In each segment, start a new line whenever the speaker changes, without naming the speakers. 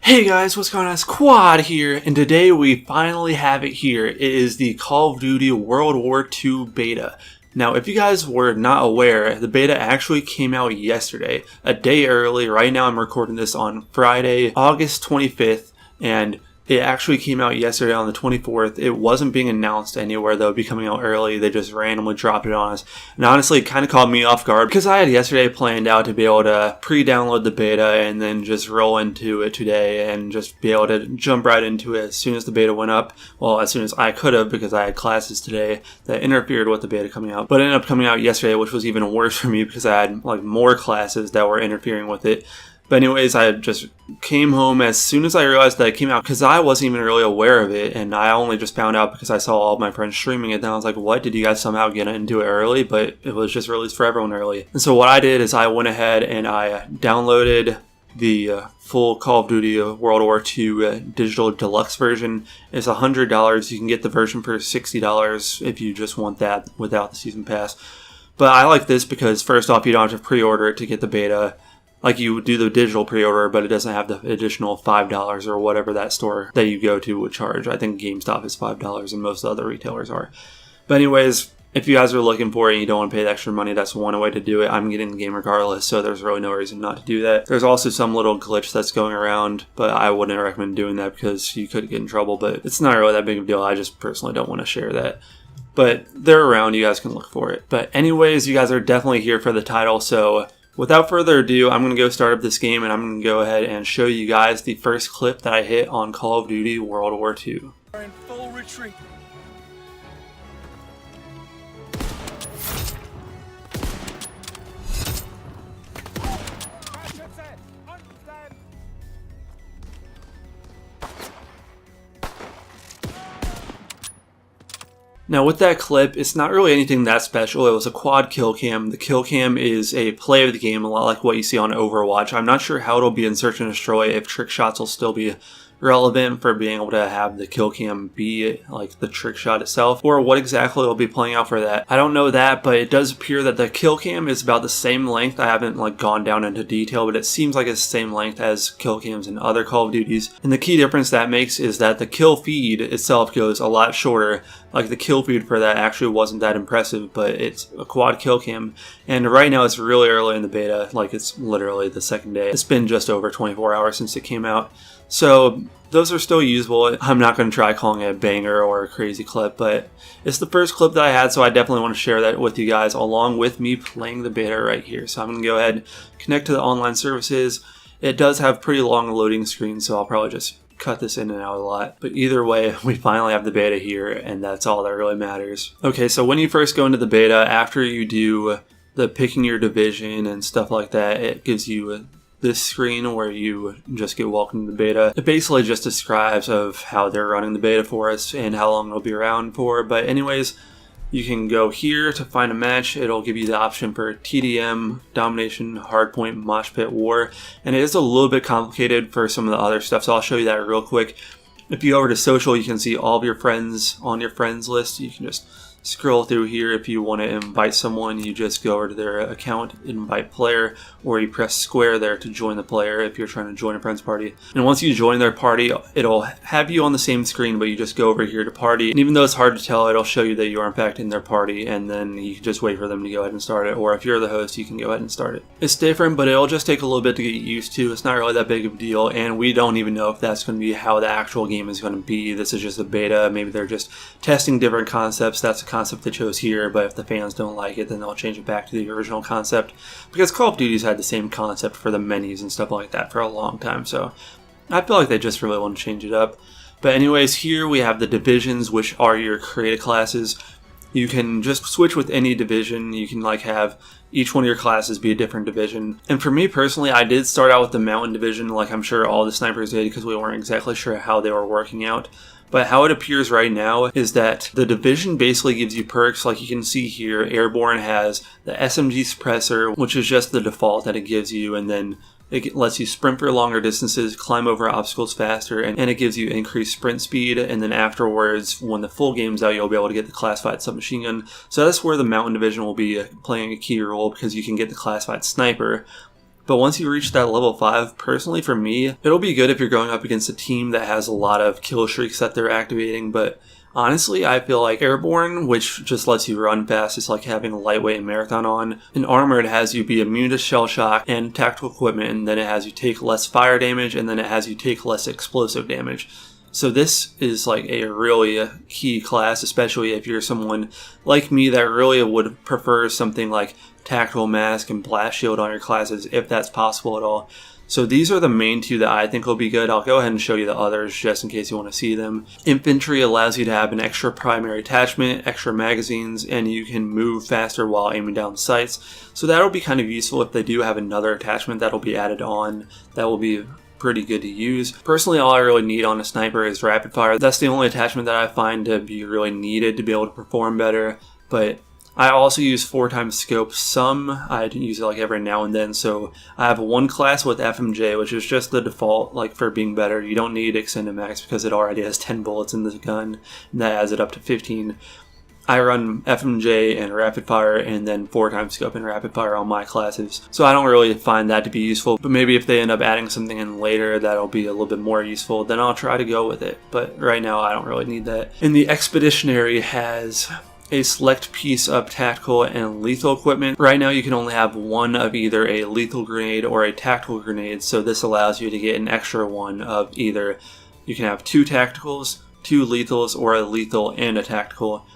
Hey guys, what's going on? It's Qwad here, and today we finally have it here. It is the Call of Duty World War II beta. Now, if you guys were not aware, the beta actually came out yesterday, a day early. Right now I'm recording this on Friday, August 25th, and it actually came out yesterday on the 24th. It wasn't being announced anywhere that it would be coming out early. They just randomly dropped it on us. And honestly, it kind of caught me off guard because I had yesterday planned out to be able to pre-download the beta and then just roll into it today and just be able to jump right into it as soon as the beta went up. Well, as soon as I could have, because I had classes today that interfered with the beta coming out. But it ended up coming out yesterday, which was even worse for me because I had more classes that were interfering with it. But anyways, I just came home as soon as I realized that it came out because I wasn't even really aware of it, and I only just found out because I saw all of my friends streaming it, and I was like, what, did you guys somehow get into it early? But it was just released for everyone early. And so what I did is I went ahead and I downloaded the full Call of Duty World War II digital deluxe version. It's $100. You can get the version for $60 if you just want that without the season pass. But I like this because first off, you don't have to pre-order it to get the beta. Like you do the digital pre-order, but it doesn't have the additional $5 or whatever that store that you go to would charge. I think GameStop is $5 and most other retailers are. But anyways, if you guys are looking for it and you don't want to pay the extra money, that's one way to do it. I'm getting the game regardless, so there's really no reason not to do that. There's also some little glitch that's going around, but I wouldn't recommend doing that because you could get in trouble. But it's not really that big of a deal. I just personally don't want to share that. But they're around. You guys can look for it. But anyways, you guys are definitely here for the title, so without further ado, I'm going to go start up this game and I'm going to go ahead and show you guys the first clip that I hit on Call of Duty World War II.
We're in full retreat.
Now with that clip, it's not really anything that special. It was a quad kill cam. The kill cam is a play of the game, a lot like what you see on Overwatch. I'm not sure how it'll be in Search and Destroy, if trick shots will still be relevant for being able to have the kill cam be like the trick shot itself, or what exactly will be playing out for that. I don't know that, but it does appear that the kill cam is about the same length. I haven't gone down into detail, but it seems like it's the same length as kill cams in other Call of Duties. And the key difference that makes is that the kill feed itself goes a lot shorter. Like the kill feed for that actually wasn't that impressive, but it's a quad kill cam. And right now it's really early in the beta, like it's literally the second day. It's been just over 24 hours since it came out. So those are still usable. I'm not going to try calling it a banger or a crazy clip, but it's the first clip that I had, so I definitely want to share that with you guys along with me playing the beta right here. So I'm going to go ahead and connect to the online services. It does have pretty long loading screens, so I'll probably just cut this in and out a lot. But either way, we finally have the beta here, and that's all that really matters. Okay, so when you first go into the beta, after you do the picking your division and stuff like that, it gives you this screen where you just get welcomed to the beta. It basically just describes of how they're running the beta for us and how long it'll be around for. But anyways, you can go here to find a match. It'll give you the option for TDM, Domination, Hardpoint, Mosh Pit, War. And it is a little bit complicated for some of the other stuff, so I'll show you that real quick. If you go over to social, you can see all of your friends on your friends list. You can just scroll through here. If you want to invite someone, you just go over to their account, invite player, or you press square there to join the player if you're trying to join a friend's party. And once you join their party, it'll have you on the same screen, but you just go over here to party. And even though it's hard to tell, it'll show you that you are in fact in their party, and then you can just wait for them to go ahead and start it. Or if you're the host, you can go ahead and start it. It's different, but it'll just take a little bit to get used to. It's not really that big of a deal, and we don't even know if that's going to be how the actual game is going to be. This is just a beta. Maybe they're just testing different concepts. That's a concept they chose here, but if the fans don't like it, then they'll change it back to the original concept, because Call of Duty's had the same concept for the minis and stuff like that for a long time, so I feel like they just really want to change it up. But anyways, here we have the divisions, which are your creative classes. You can just switch with any division. You can have each one of your classes be a different division. And for me personally, I did start out with the Mountain Division, like I'm sure all the snipers did, because we weren't exactly sure how they were working out. But how it appears right now is that the division basically gives you perks. Like you can see here, Airborne has the SMG suppressor, which is just the default that it gives you, and then it lets you sprint for longer distances, climb over obstacles faster, and it gives you increased sprint speed. And then afterwards, when the full game's out, you'll be able to get the classified submachine gun. So that's where the Mountain Division will be playing a key role, because you can get the classified sniper. But once you reach that level 5, personally for me, it'll be good if you're going up against a team that has a lot of kill streaks that they're activating, but honestly, I feel like Airborne, which just lets you run fast, is like having a lightweight and marathon on. In Armored, it has you be immune to shell shock and tactical equipment, and then it has you take less fire damage, and then it has you take less explosive damage. So this is like a really key class, especially if you're someone like me that really would prefer something like Tactical Mask and Blast Shield on your classes, if that's possible at all. So these are the main two that I think will be good. I'll go ahead and show you the others just in case you want to see them. Infantry allows you to have an extra primary attachment, extra magazines, and you can move faster while aiming down sights. So that'll be kind of useful if they do have another attachment that'll be added on. That will be pretty good to use. Personally, all I really need on a sniper is rapid fire. That's the only attachment that I find to be really needed to be able to perform better. But I also use 4x scope. I use it like every now and then. So I have one class with FMJ, which is just the default like for being better. You don't need extended max because it already has 10 bullets in the gun, and that adds it up to 15. I run FMJ and rapid fire and then 4x scope and rapid fire on my classes. So I don't really find that to be useful, but maybe if they end up adding something in later that'll be a little bit more useful, then I'll try to go with it. But right now I don't really need that. And the Expeditionary has a select piece of tactical and lethal equipment. Right now you can only have one of either a lethal grenade or a tactical grenade, so this allows you to get an extra one of either. You can have 2 tacticals, 2 lethals, or a lethal and a tactical.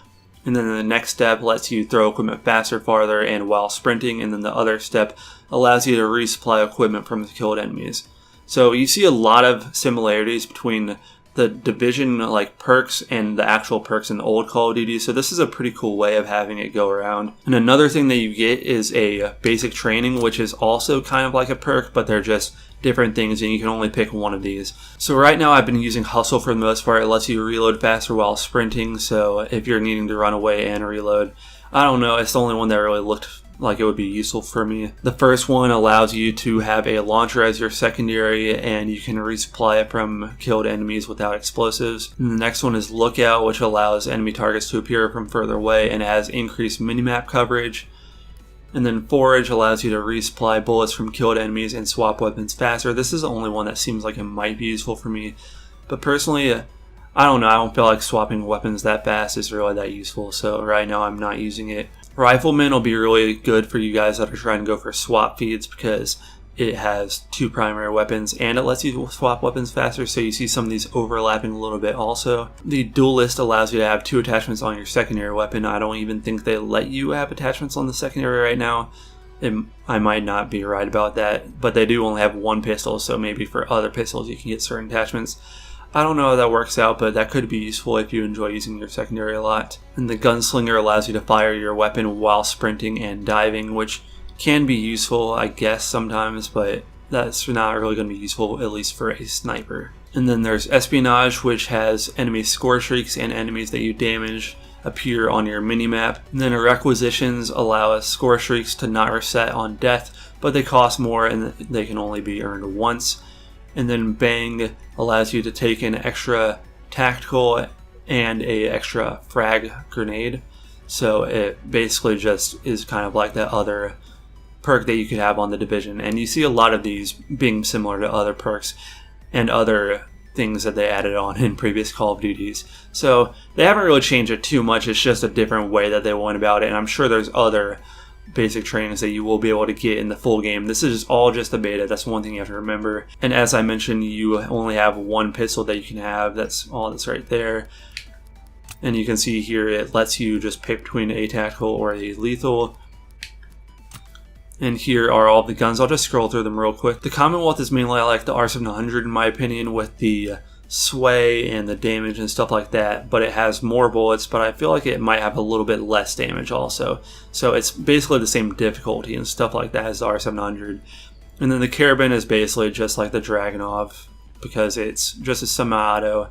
And then the next step lets you throw equipment faster, farther, and while sprinting, and then the other step allows you to resupply equipment from the killed enemies. So you see a lot of similarities between the Division like perks and the actual perks in the old Call of Duty, so this is a pretty cool way of having it go around. And another thing that you get is a basic training, which is also kind of like a perk, but they're just different things and you can only pick one of these. So right now I've been using Hustle for the most part. It lets you reload faster while sprinting, so if you're needing to run away and reload, I don't know, it's the only one that really looked like it would be useful for me. The first one allows you to have a launcher as your secondary, and you can resupply it from killed enemies without explosives. And the next one is Lookout, which allows enemy targets to appear from further away and has increased minimap coverage. And then Forage allows you to resupply bullets from killed enemies and swap weapons faster. This is the only one that seems like it might be useful for me, but personally, I don't know, I don't feel like swapping weapons that fast is really that useful, so right now I'm not using it. Rifleman will be really good for you guys that are trying to go for swap feeds because it has 2 primary weapons and it lets you swap weapons faster, so you see some of these overlapping a little bit also. The Duelist allows you to have 2 attachments on your secondary weapon. I don't even think they let you have attachments on the secondary right now. I might not be right about that, but they do only have 1 pistol, so maybe for other pistols you can get certain attachments. I don't know how that works out, but that could be useful if you enjoy using your secondary a lot. And the Gunslinger allows you to fire your weapon while sprinting and diving, which can be useful, I guess, sometimes, but that's not really going to be useful, at least for a sniper. And then there's Espionage, which has enemy score streaks and enemies that you damage appear on your minimap. And then Requisitions allow score streaks to not reset on death, but they cost more and they can only be earned once. And then Bang allows you to take an extra tactical and a extra frag grenade. So it basically just is kind of like that other perk that you could have on the Division. And you see a lot of these being similar to other perks and other things that they added on in previous Call of Duties. So they haven't really changed it too much. It's just a different way that they went about it. And I'm sure there's other basic trainings that you will be able to get in the full game. This is all just the beta. That's one thing you have to remember. And as I mentioned, you only have 1 pistol that you can have. That's all that's right there. And you can see here it lets you just pick between a tactical or a lethal. And here are all the guns. I'll just scroll through them real quick. The Commonwealth is mainly like the R700 in my opinion, with the sway and the damage and stuff like that, but it has more bullets, but I feel like it might have a little bit less damage also. So it's basically the same difficulty and stuff like that as the R700. And then the Carabin is basically just like the Dragunov, because it's just a semi-auto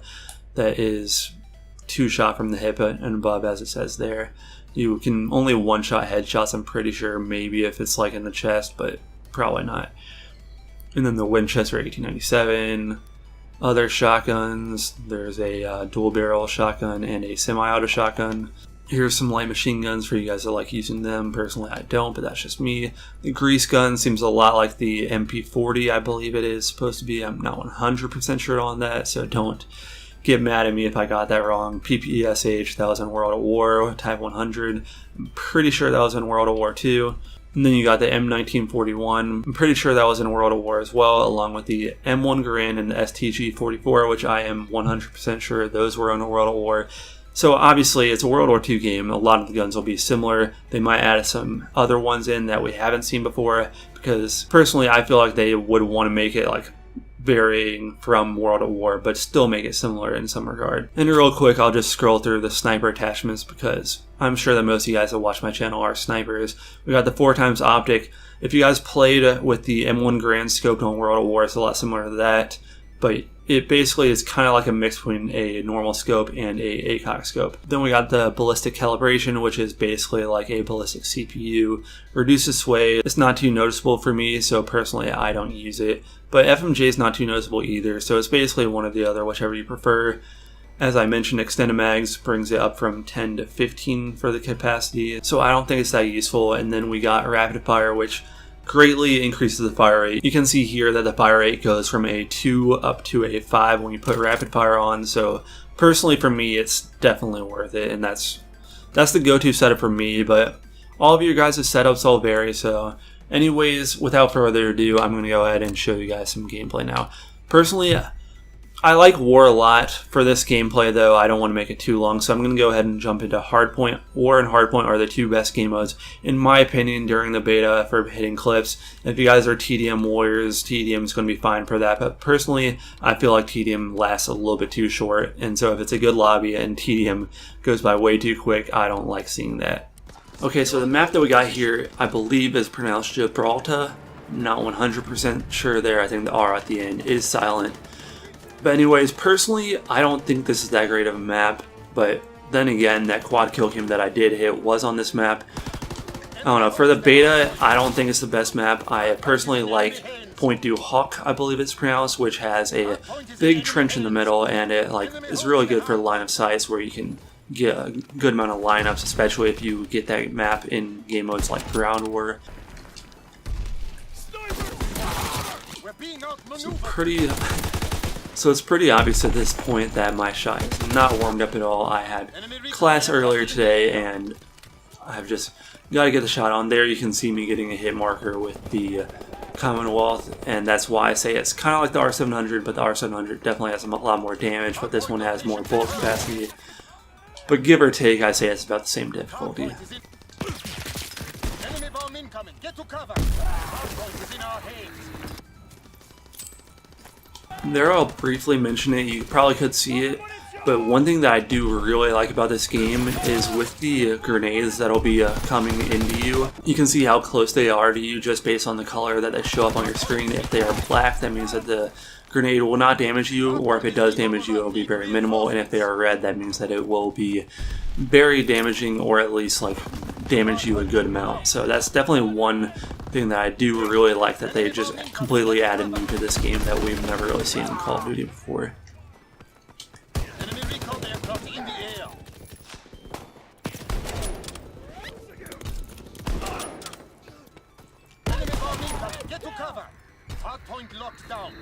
that is 2-shot from the hip and above, as it says there. You can only 1-shot headshots, I'm pretty sure, maybe if it's like in the chest, but probably not. And then the Winchester 1897. Other shotguns, there's a dual barrel shotgun and a semi-auto shotgun. Here's some light machine guns for you guys that like using them. Personally, I don't, but that's just me. The grease gun seems a lot like the MP40, I believe it is supposed to be. I'm not 100% sure on that, so don't get mad at me if I got that wrong. PPSH, that was in World at War. Type 100, I'm pretty sure that was in World at War 2. And then you got the M1941. I'm pretty sure that was in World at War as well, along with the M1 Garand and the STG-44, which I am 100% sure those were in World at War. So obviously it's a World War II game. A lot of the guns will be similar. They might add some other ones in that we haven't seen before, because personally I feel like they would want to make it like varying from World at War, but still make it similar in some regard. And real quick, I'll just scroll through the sniper attachments because I'm sure that most of you guys that watch my channel are snipers. We got the 4x optic. If you guys played with the M1 Garand scope on World at War, it's a lot similar to that, but it basically is kind of like a mix between a normal scope and a ACOG scope. Then we got the ballistic calibration, which is basically like a ballistic CPU. Reduces sway. It's not too noticeable for me, so personally I don't use it. But FMJ is not too noticeable either, so it's basically one or the other, whichever you prefer. As I mentioned, extended mags brings it up from 10 to 15 for the capacity, so I don't think it's that useful. And then we got rapid fire, which greatly increases the fire rate. You can see here that the fire rate goes from a 2 up to a 5 when you put rapid fire on, so personally for me it's definitely worth it, and that's the go-to setup for me, but all of your guys' setups all vary. So anyways, without further ado, I'm going to go ahead and show you guys some gameplay now. Personally, I like War a lot. For this gameplay though, I don't want to make it too long, so I'm going to go ahead and jump into Hardpoint. War and Hardpoint are the two best game modes, in my opinion, during the beta for hitting clips. If you guys are TDM warriors, TDM is going to be fine for that, but personally, I feel like TDM lasts a little bit too short, and so if it's a good lobby and TDM goes by way too quick, I don't like seeing that. Okay, so the map that we got here, I believe is pronounced Gibraltar. I'm not 100% sure there. I think the R at the end is silent. But anyways, personally, I don't think this is that great of a map, but then again, that quad kill cam that I did hit was on this map. I don't know, for the beta, I don't think it's the best map. I personally like Point du Hoc, I believe it's pronounced, which has a big trench in the middle, and it is really good for line of sights where you can get a good amount of lineups, especially if you get that map in game modes like Ground War. So it's pretty obvious at this point that my shot is not warmed up at all. I had class earlier today and I've just got to get the shot on. There you can see me getting a hit marker with the Commonwealth, and that's why I say it's kind of like the R700, but the R700 definitely has a lot more damage, but this one has more bullet capacity. But give or take, I say it's about the same difficulty.
Enemy bomb incoming. Get to cover. Hardpoint is in our hands.
There, I'll briefly mention it. You probably could see it, but one thing that I do really like about this game is with the grenades that'll be coming into you. You can see how close they are to you just based on the color that they show up on your screen. If they are black, that means that the grenade will not damage you, or if it does damage you, it will be very minimal, and if they are red, that means that it will be very damaging, or at least like damage you a good amount. So that's definitely one thing that I do really like, that they just completely added new to this game that we've never really seen in Call of Duty before.
Enemy recon aircraft in the air. Enemy bomb incoming. Get to cover. Hardpoint locked down.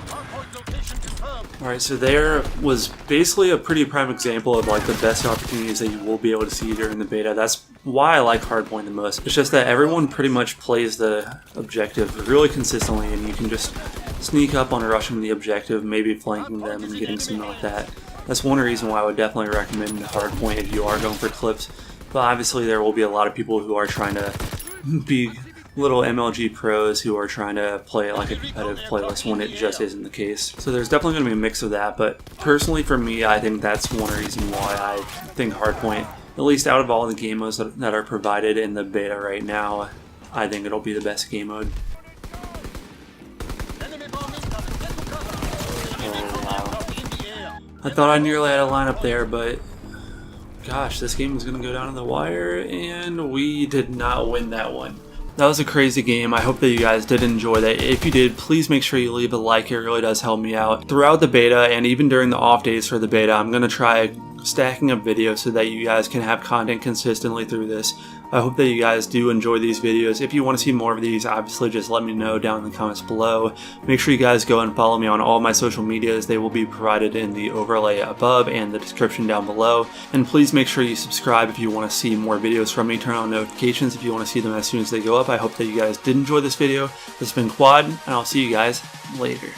Hardpoint location confirmed.
Alright, so there was basically a pretty prime example of like the best opportunities that you will be able to see during the beta. That's why I like Hardpoint the most. It's just that everyone pretty much plays the objective really consistently, and you can just sneak up on rushing the objective, maybe flanking them and getting something like that. That's one reason why I would definitely recommend Hardpoint if you are going for clips. But obviously there will be a lot of people who are trying to be little MLG pros who are trying to play like a competitive playlist when it just isn't the case. So there's definitely going to be a mix of that, but personally for me, I think that's one reason why I think Hardpoint, at least out of all the game modes that are provided in the beta right now, I think it'll be the best game mode. Oh wow. I thought I nearly had a lineup there, but gosh, this game is going to go down to the wire, and we did not win that one. That was a crazy game. I hope that you guys did enjoy that. If you did, please make sure you leave a like. It really does help me out. Throughout the beta and even during the off days for the beta, I'm going to try stacking up videos so that you guys can have content consistently through this. I hope that you guys do enjoy these videos. If you want to see more of these, obviously just let me know down in the comments below. Make sure you guys go and follow me on all my social medias. They will be provided in the overlay above and the description down below. And please make sure you subscribe if you want to see more videos from me. Turn on notifications if you want to see them as soon as they go up. I hope that you guys did enjoy this video. This has been Qwad, and I'll see you guys later.